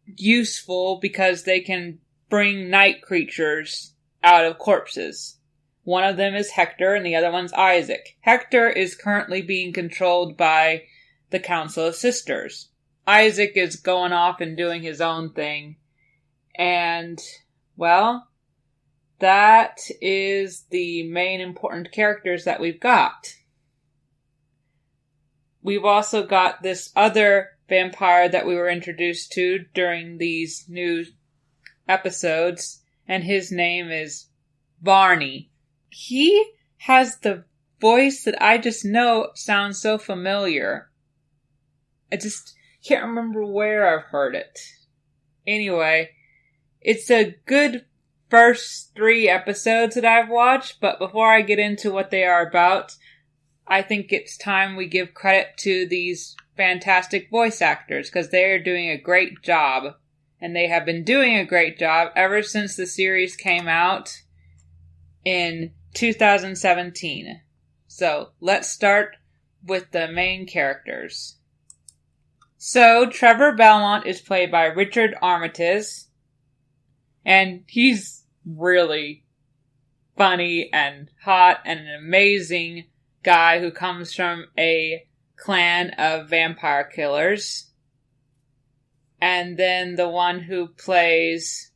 useful because they can bring night creatures out of corpses. One of them is Hector and the other one's Isaac. Hector is currently being controlled by the Council of Sisters. Isaac is going off and doing his own thing. And, that is the main important characters that we've got. We've also got this other vampire that we were introduced to during these new episodes, and his name is Barney. He has the voice that I just know sounds so familiar. I just can't remember where I've heard it. Anyway, it's a good first 3 episodes that I've watched, but before I get into what they are about, I think it's time we give credit to these fantastic voice actors, because they are doing a great job. And they have been doing a great job ever since the series came out in 2017. So, let's start with the main characters. So, Trevor Belmont is played by Richard Armitage. And he's really funny and hot and an amazing guy who comes from a clan of vampire killers. And then the one who plays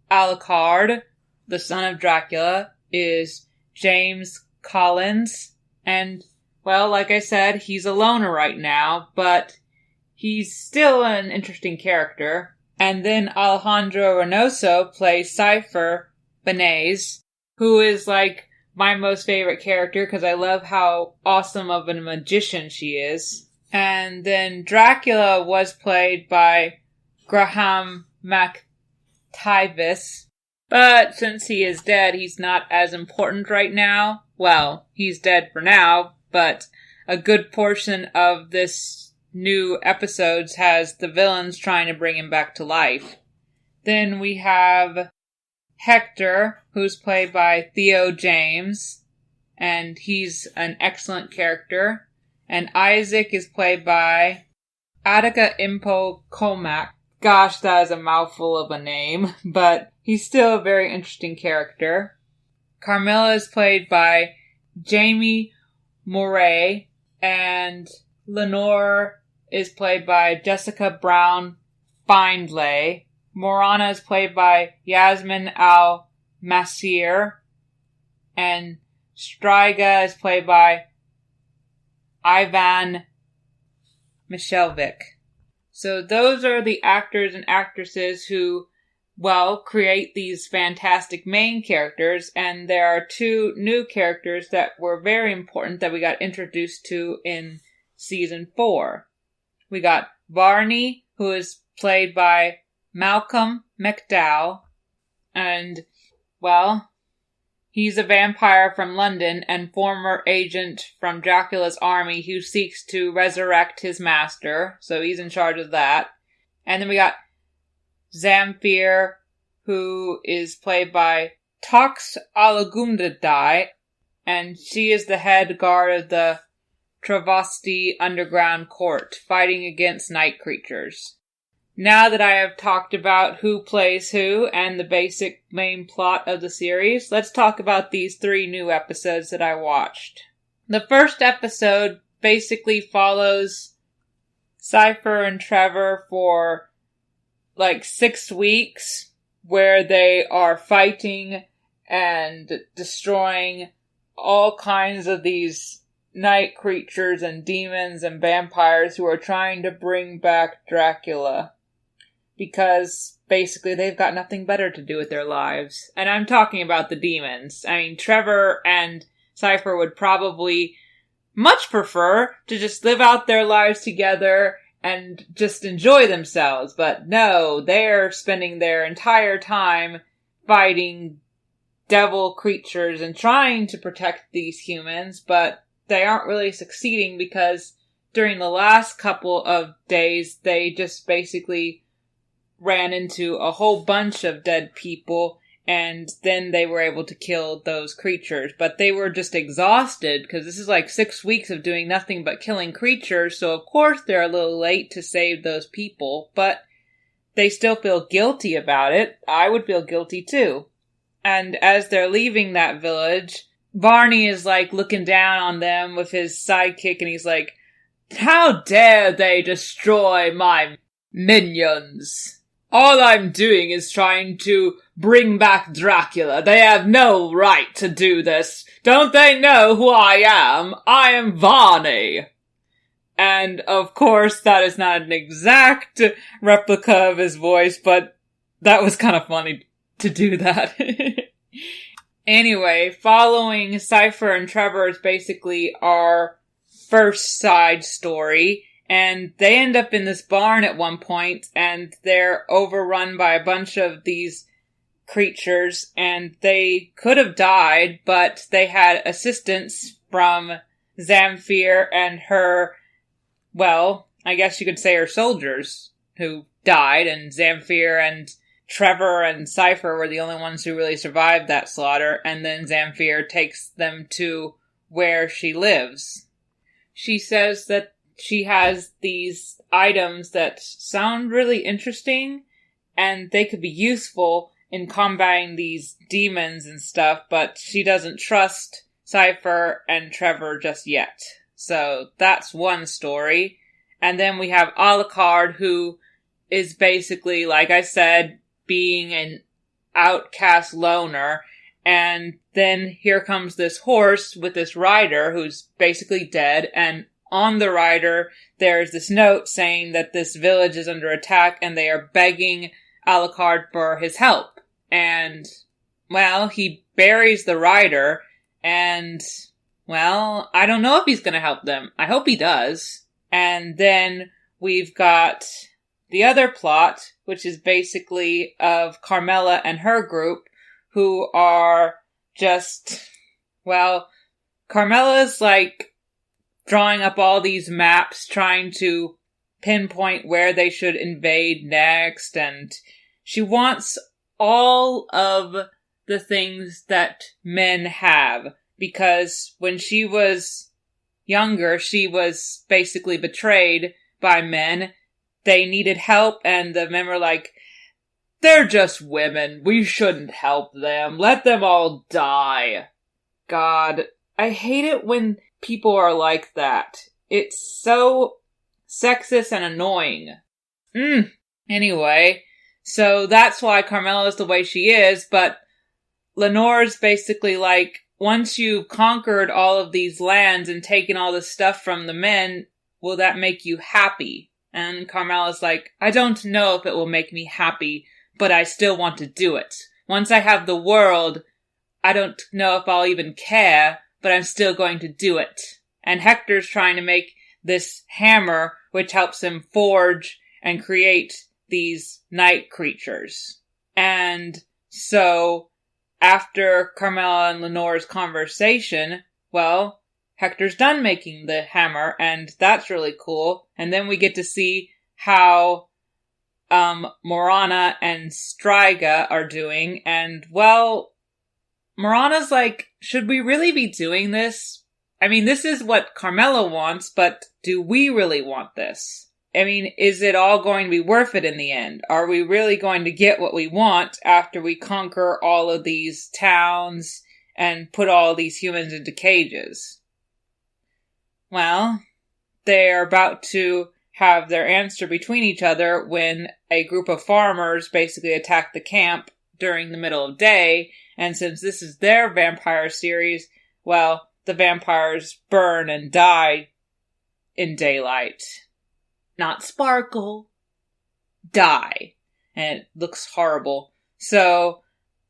Alucard, the son of Dracula, is James Collins. And, like I said, he's a loner right now, but he's still an interesting character. And then Alejandro Reynoso plays Cypher Benades, who is my most favorite character because I love how awesome of a magician she is. And then Dracula was played by Graham McTavish. But since he is dead, he's not as important right now. He's dead for now, but a good portion of this new episodes has the villains trying to bring him back to life. Then we have Hector, who's played by Theo James, and he's an excellent character. And Isaac is played by Attica Impo Comac. Gosh, that is a mouthful of a name, but he's still a very interesting character. Carmilla is played by Jamie Moray, and Lenore is played by Jessica Brown Findlay. Morana is played by Yasmin Al-Masir, and Striga is played by Ivan Michalvik. So those are the actors and actresses who, well, create these fantastic main characters, and there are two new characters that were very important that we got introduced to in season 4. We got Barney, who is played by Malcolm McDowell, and, well, he's a vampire from London and former agent from Dracula's army who seeks to resurrect his master, so he's in charge of that. And then we got Zamfir, who is played by Tox Alagundadai, and she is the head guard of the Travasti Underground Court, fighting against night creatures. Now that I have talked about who plays who and the basic main plot of the series, let's talk about these 3 new episodes that I watched. The first episode basically follows Cypher and Trevor for like 6 weeks, where they are fighting and destroying all kinds of these night creatures and demons and vampires who are trying to bring back Dracula. Because, basically, they've got nothing better to do with their lives. And I'm talking about the demons. I mean, Trevor and Cypher would probably much prefer to just live out their lives together and just enjoy themselves. But no, they're spending their entire time fighting devil creatures and trying to protect these humans, but they aren't really succeeding because during the last couple of days, they just basically ran into a whole bunch of dead people, and then they were able to kill those creatures. But they were just exhausted, because this is like 6 weeks of doing nothing but killing creatures, so of course they're a little late to save those people, but they still feel guilty about it. I would feel guilty too. And as they're leaving that village, Barney is like looking down on them with his sidekick, and he's like, "How dare they destroy my minions? All I'm doing is trying to bring back Dracula. They have no right to do this. Don't they know who I am? I am Varney." And, of course, that is not an exact replica of his voice, but that was kind of funny to do that. Anyway, following Cypher and Trevor is basically our first side story. And they end up in this barn at one point, and they're overrun by a bunch of these creatures, and they could have died, but they had assistance from Zamfir and her, well, I guess you could say her soldiers, who died, and Zamfir and Trevor and Cypher were the only ones who really survived that slaughter, and then Zamfir takes them to where she lives. She says that she has these items that sound really interesting, and they could be useful in combating these demons and stuff, but she doesn't trust Cypher and Trevor just yet. So that's one story. And then we have Alucard, who is basically, like I said, being an outcast loner, and then here comes this horse with this rider who's basically dead, and on the rider, there's this note saying that this village is under attack and they are begging Alucard for his help. And, well, he buries the rider and, well, I don't know if he's gonna help them. I hope he does. And then we've got the other plot, which is basically of Carmilla and her group, who are just, well, Carmilla's like drawing up all these maps, trying to pinpoint where they should invade next, and she wants all of the things that men have, because when she was younger, she was basically betrayed by men. They needed help, and the men were like, they're just women. We shouldn't help them. Let them all die. God, I hate it when people are like that. It's so sexist and annoying. Anyway, so that's why Carmela is the way she is, but Lenore's basically like, once you've conquered all of these lands and taken all this stuff from the men, will that make you happy? And Carmela's like, I don't know if it will make me happy, but I still want to do it. Once I have the world, I don't know if I'll even care, but I'm still going to do it. And Hector's trying to make this hammer, which helps him forge and create these night creatures. And so, after Carmela and Lenore's conversation, well, Hector's done making the hammer, and that's really cool. And then we get to see how Morana and Striga are doing, and, well, Morana's like, should we really be doing this? I mean, this is what Carmela wants, but do we really want this? I mean, is it all going to be worth it in the end? Are we really going to get what we want after we conquer all of these towns and put all these humans into cages? Well, they're about to have their answer between each other when a group of farmers basically attack the camp during the middle of day, and since this is their vampire series, well, the vampires burn and die in daylight. Not sparkle. Die. And it looks horrible. So,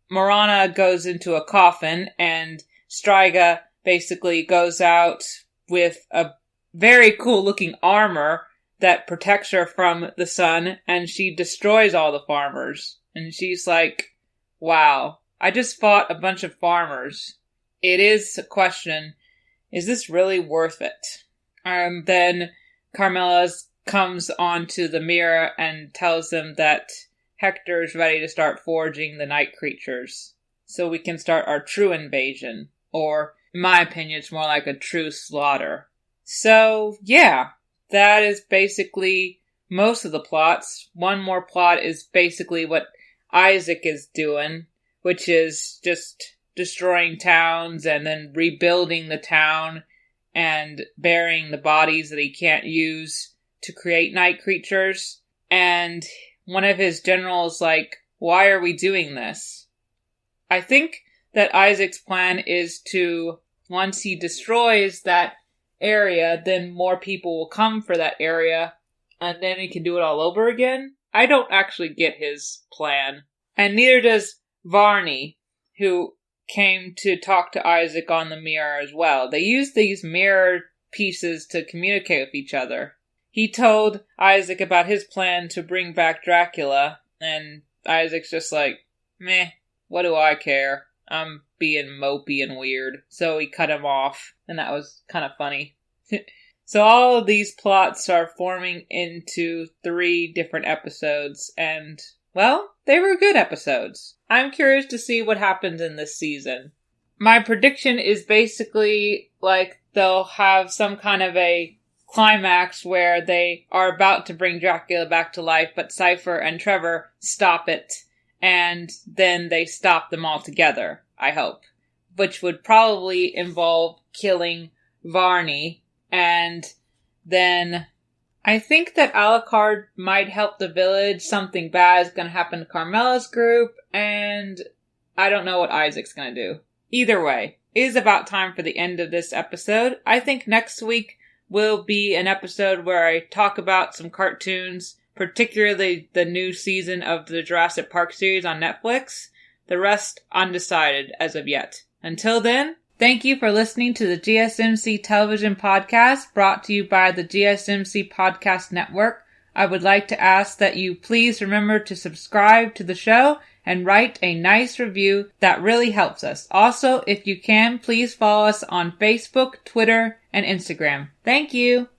Morana goes into a coffin, and Striga basically goes out with a very cool looking armor that protects her from the sun, and she destroys all the farmers. And she's like, wow, I just fought a bunch of farmers. It is a question, is this really worth it? Then Carmela comes onto the mirror and tells them that Hector's ready to start forging the night creatures, so we can start our true invasion. Or, in my opinion, it's more like a true slaughter. So, yeah, that is basically most of the plots. One more plot is basically what Isaac is doing, which is just destroying towns and then rebuilding the town and burying the bodies that he can't use to create night creatures. And one of his generals like, why are we doing this? I think that Isaac's plan is to, once he destroys that area, then more people will come for that area, and then he can do it all over again. I don't actually get his plan. And neither does Varney, who came to talk to Isaac on the mirror as well. They used these mirror pieces to communicate with each other. He told Isaac about his plan to bring back Dracula, and Isaac's just like, meh, what do I care? I'm being mopey and weird. So he cut him off, and that was kind of funny. So all of these plots are forming into 3 different episodes, and, well, they were good episodes. I'm curious to see what happens in this season. My prediction is basically like they'll have some kind of a climax where they are about to bring Dracula back to life, but Cypher and Trevor stop it, and then they stop them all together, I hope. Which would probably involve killing Varney, and then I think that Alucard might help the village. Something bad is going to happen to Carmela's group, and I don't know what Isaac's going to do. Either way, it is about time for the end of this episode. I think next week will be an episode where I talk about some cartoons, particularly the new season of the Jurassic Park series on Netflix. The rest undecided as of yet. Until then, thank you for listening to the GSMC Television Podcast, brought to you by the GSMC Podcast Network. I would like to ask that you please remember to subscribe to the show and write a nice review. That really helps us. Also, if you can, please follow us on Facebook, Twitter, and Instagram. Thank you!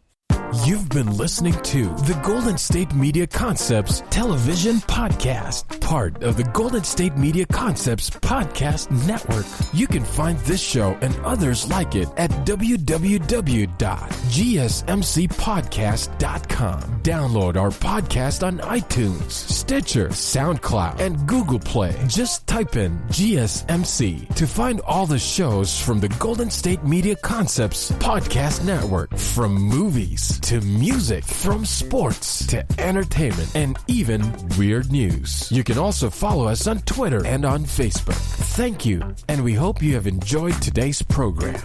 You've been listening to the Golden State Media Concepts Television Podcast, part of the Golden State Media Concepts Podcast Network. You can find this show and others like it at www.gsmcpodcast.com. Download our podcast on iTunes, Stitcher, SoundCloud, and Google Play. Just type in GSMC to find all the shows from the Golden State Media Concepts Podcast Network. From movies to music, from sports to entertainment, and even weird news. You can also follow us on Twitter and on Facebook. Thank you, and we hope you have enjoyed today's program.